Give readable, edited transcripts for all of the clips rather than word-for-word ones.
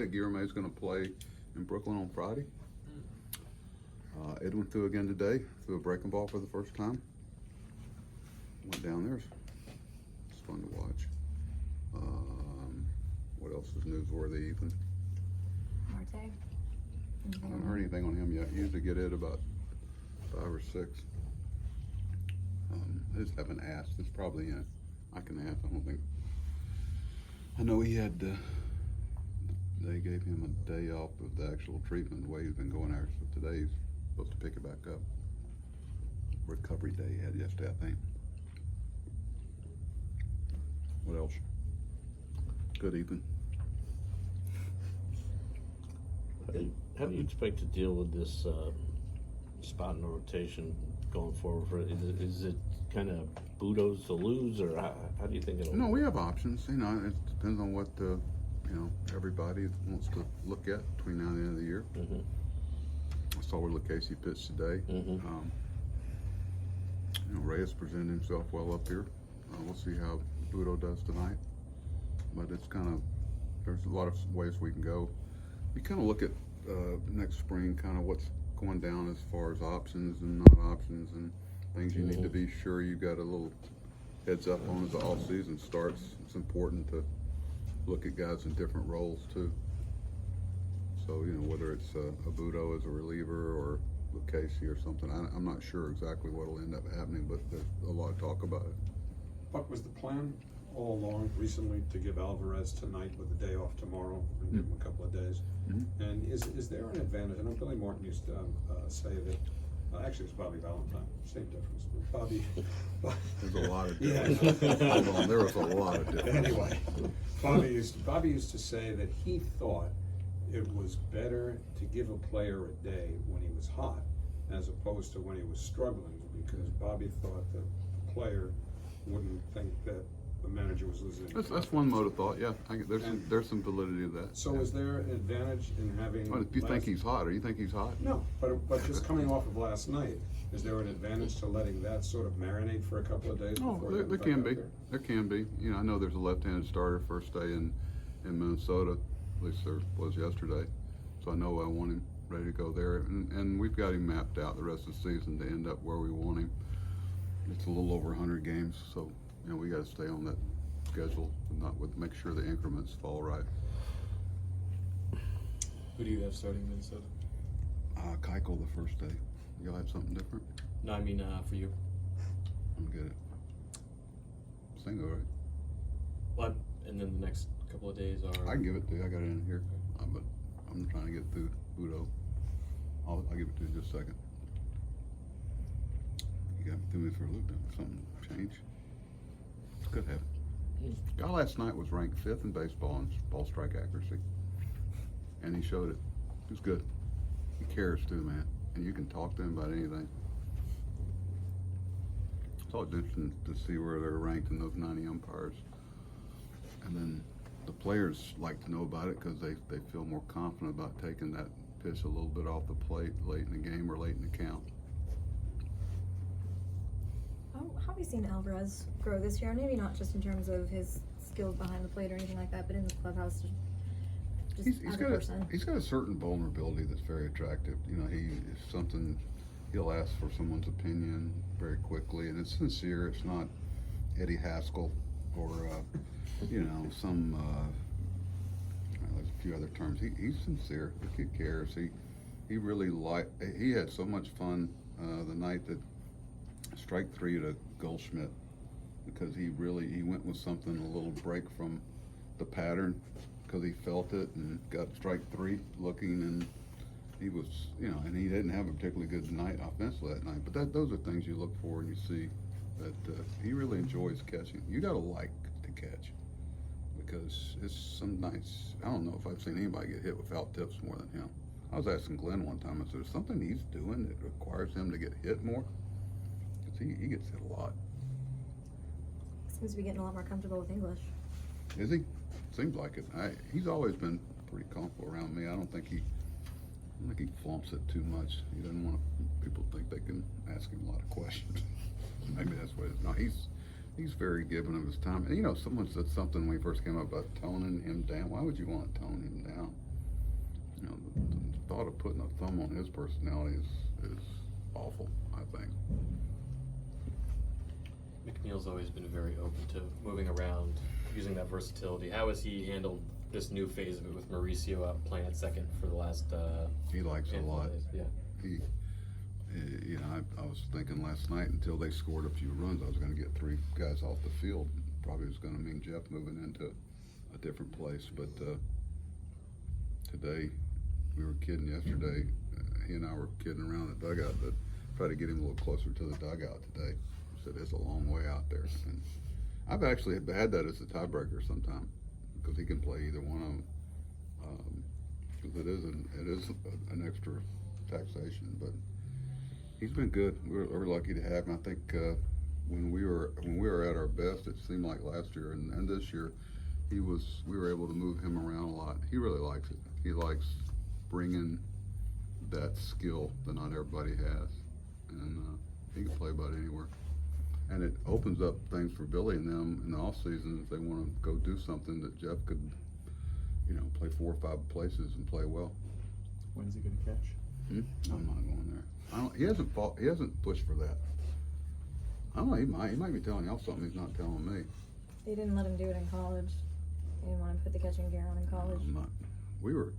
Guillermo's going to play in Brooklyn on Friday. Edwin threw again today, threw a breaking ball for the first time. Went down there. It's fun to watch. What else is newsworthy, Ethan? Marte. I haven't heard anything on him yet. Usually get it about 5 or 6. I just haven't asked. It's probably in. I can ask. I don't think. I know he had. They gave him a day off of the actual treatment, the way he's been going there. So today he's supposed to pick it back up. Recovery day he had yesterday, I think. What else? Good, Ethan. How do you expect to deal with this spot in the rotation going forward? Is it kind of Budos to lose, or how do you think it'll? No, we have options. You know, it depends on what everybody wants to look at between now and the end of the year. Mm-hmm. I saw where Lucchese pitched today. Mm-hmm. Reyes presented himself well up here. We'll see how Budo does tonight. But it's kind of, there's a lot of ways we can go. You kind of look at next spring, kind of what's going down as far as options and not options and things you need to be sure you got a little heads up on as the off season starts. It's important to look at guys in different roles too. So, whether it's a Budo as a reliever or Lucchese or something, I'm not sure exactly what will end up happening, but there's a lot of talk about it. Buck, was the plan all along recently to give Alvarez tonight with the day off tomorrow and give him a couple of days? Mm-hmm. And is there an advantage? I know Billy Martin used to say that, actually it's Bobby Valentine, same difference. But Bobby, There's a lot of difference. yeah. Hold on, there was a lot of difference. Anyway, Bobby used to say that he thought it was better to give a player a day when he was hot as opposed to when he was struggling, because Bobby thought that the player wouldn't think that the manager was losing. That's one mode of thought. Yeah, there's some validity to that. So yeah. is there an advantage in having? Well, if you think he's hot, or you think he's hot? No, but just coming off of last night, is there an advantage to letting that sort of marinate for a couple of days? Oh, before there can be. There can be. I know there's a left-handed starter first day in Minnesota. At least there was yesterday. So I know I want him ready to go there, and we've got him mapped out the rest of the season to end up where we want him. It's a little over 100 games, so we got to stay on that schedule, and make sure the increments fall right. Who do you have starting Minnesota? Keuchel the first day. You'll have something different? No, I mean for you. I'm good at Single, right? What? And then the next couple of days are. I can give it to you. I got it in here, but I'm trying to get through Budo. I'll give it to you in just a second. You got me through me for a loop. Something changed. Could have. Guy last night was ranked 5th in baseball in ball strike accuracy, and he showed it. He was good. He cares too, man, and you can talk to him about anything. It's always interesting to see where they're ranked in those 90 umpires, and then the players like to know about it because they feel more confident about taking that pitch a little bit off the plate late in the game or late in the count. How have you seen Alvarez grow this year? Maybe not just in terms of his skills behind the plate or anything like that, but in the clubhouse, just as a person. He's got a certain vulnerability that's very attractive. He'll ask for someone's opinion very quickly, and it's sincere. It's not Eddie Haskell or some there's a few other terms. He's sincere. The kid cares. He really he had so much fun the night that strike 3 to Goldschmidt, because he went with something a little break from the pattern, because he felt it and got strike 3 looking, and he was and he didn't have a particularly good night offensively that night, but those are things you look for and you see that he really enjoys catching. You got to like to catch, because it's some nights, I don't know if I've seen anybody get hit without tips more than him. I was asking Glenn one time, I said, is there something he's doing that requires him to get hit more? Because he gets hit a lot. Seems to be getting a lot more comfortable with English. Is he? Seems like it. He's always been pretty comfortable around me. I don't think he flumps it too much. He doesn't want people to think they can ask him a lot of questions. Maybe that's what it is. No, he's very given of his time. And someone said something when he first came up about toning him down. Why would you want to tone him down? thought of putting a thumb on his personality is awful, I think. McNeil's always been very open to moving around, using that versatility. How has he handled this new phase of it with Mauricio out playing at second for the last? He likes it a handful of lot. days? Yeah. He, you know, I was thinking last night until they scored a few runs, I was going to get 3 guys off the field. Probably was going to mean Jeff moving into a different place. But today, we were kidding yesterday. He and I were kidding around the dugout to try to get him a little closer to the dugout today. He said it's a long way out there. And I've actually had that as a tiebreaker sometime because he can play either one of them. Because it is an extra taxation, but he's been good. We're lucky to have him. I think when we were at our best, it seemed like last year and this year, we were able to move him around a lot. He really likes it. He likes bringing that skill that not everybody has, and he can play about anywhere. And it opens up things for Billy and them in the off season if they want to go do something that Jeff could, you know, play 4 or 5 places and play well. When's he gonna catch? I'm not going there. He hasn't pushed for that. I don't know. He might be telling y'all something he's not telling me. They didn't let him do it in college. They didn't want to put the catching gear on in college. I'm not. We were.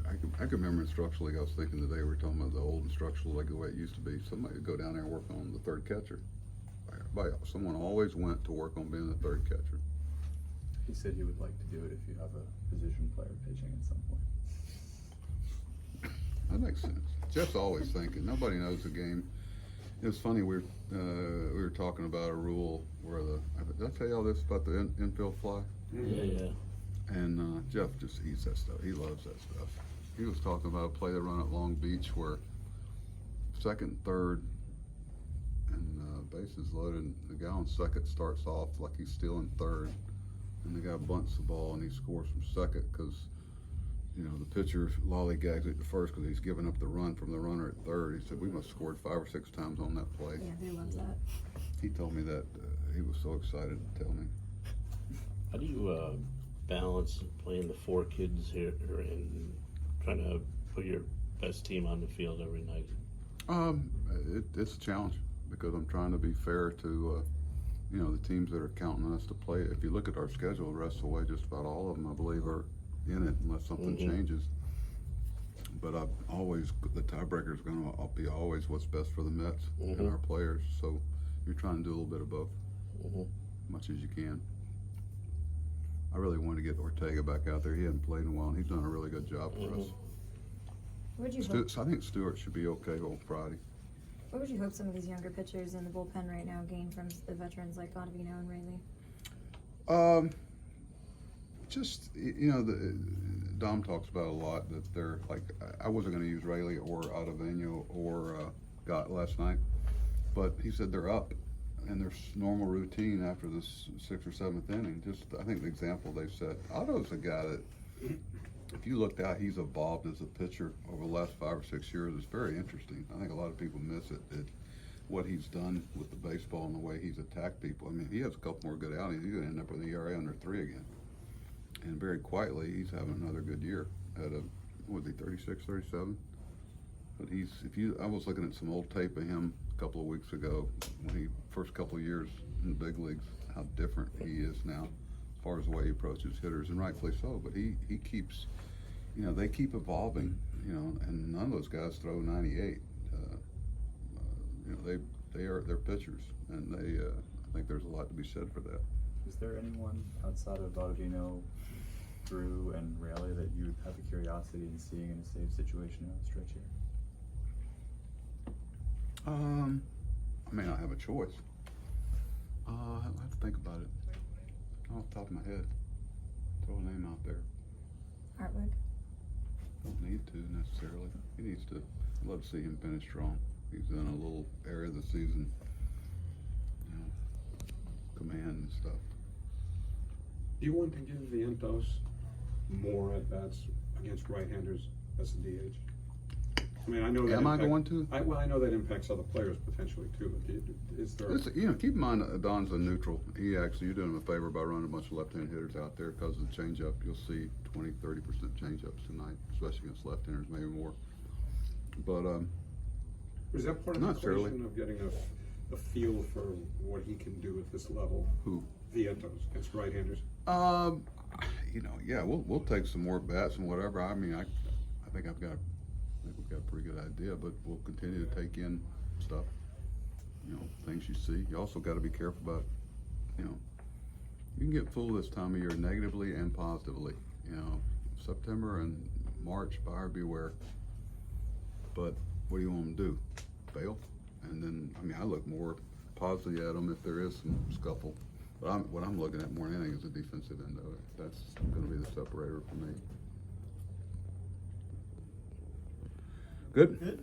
I can remember instructional league. I was thinking today we were talking about the old instructional league the way it used to be. Somebody would go down there and work on the third catcher. Someone always went to work on being the third catcher. He said he would like to do it if you have a position player pitching at some point. That makes sense. Jeff's always thinking. Nobody knows the game. It was funny. We were talking about a rule where did I tell y'all this about the infield fly? Yeah. And Jeff just eats that stuff. He loves that stuff. He was talking about a play they run at Long Beach where second, third, and bases loaded. And the guy on second starts off like he's stealing third, and the guy bunts the ball and he scores from second because, you know, the pitcher lollygags it to first because he's giving up the run from the runner at third. He said we must have scored 5 or 6 times on that play. Yeah, they love that. He told me that he was so excited to tell me. How do you balance playing the 4 kids here and trying to put your best team on the field every night? It's a challenge because I'm trying to be fair to, you know, the teams that are counting on us to play. If you look at our schedule, the rest of the way, just about all of them, I believe, are in it unless something changes. But the tiebreaker is going to be always what's best for the Mets and our players. So you're trying to do a little bit of both, as much as you can. I really want to get Ortega back out there. He hadn't played in a while, and he's done a really good job for us. What would you hope? I think Stewart should be okay on Friday. What would you hope some of these younger pitchers in the bullpen right now gain from the veterans like Ottavino and Rayleigh? Just, you know, Dom talks about a lot that they're like, I wasn't going to use Rayleigh or Ottavino or Gott last night, but he said they're up and their normal routine after this 6th or 7th inning. Just, I think the example they set, Otto's a guy that, if you looked out, he's evolved as a pitcher over the last 5 or 6 years. It's very interesting. I think a lot of people miss it. What he's done with the baseball and the way he's attacked people. I mean, he has a couple more good outings. He's going to end up with an ERA under 3 again. And very quietly, he's having another good year at what was he, 36, 37? But I was looking at some old tape of him a couple of weeks ago when he first couple of years in the big leagues, how different he is now as far as the way he approaches hitters, and rightfully so. But he keeps, you know, they keep evolving, you know, and none of those guys throw 98. You know, they're pitchers, and I think there's a lot to be said for that. Is there anyone outside of Ottavino, Drew, and Rayleigh that you have a curiosity in seeing in a save situation down the stretch here? I may not have a choice. I'll have to think about it. Off the top of my head, throw a name out there. Artwork. Don't need to necessarily. He needs to. I'd love to see him finish strong. He's in a little area of the season, you know, command and stuff. Do you want to give Vientos more at bats against right-handers as a DH? I mean, I know that. Am I going to? Well, I know that impacts other players potentially too, but is there? You know, keep in mind, Don's a neutral. He actually, you're doing him a favor by running a bunch of left-hand hitters out there because of the changeup. You'll see 20-30% changeups tonight, especially against left-handers, maybe more. But Is that part of the Not necessarily. equation of getting a feel for what he can do at this level? who? Vientos against right-handers. You know, yeah, we'll take some more bats and whatever. I mean, I think we've got a pretty good idea, but we'll continue to take in stuff. You know, things you see. You also got to be careful about, you know, you can get fooled this time of year negatively and positively. You know, September and March, buyer beware. But what do you want them to do? Fail? And then, I mean, I look more positively at them if there is some scuffle. But what I'm looking at more than anything is the defensive end of it. That's going to be the separator for me. Good? Good.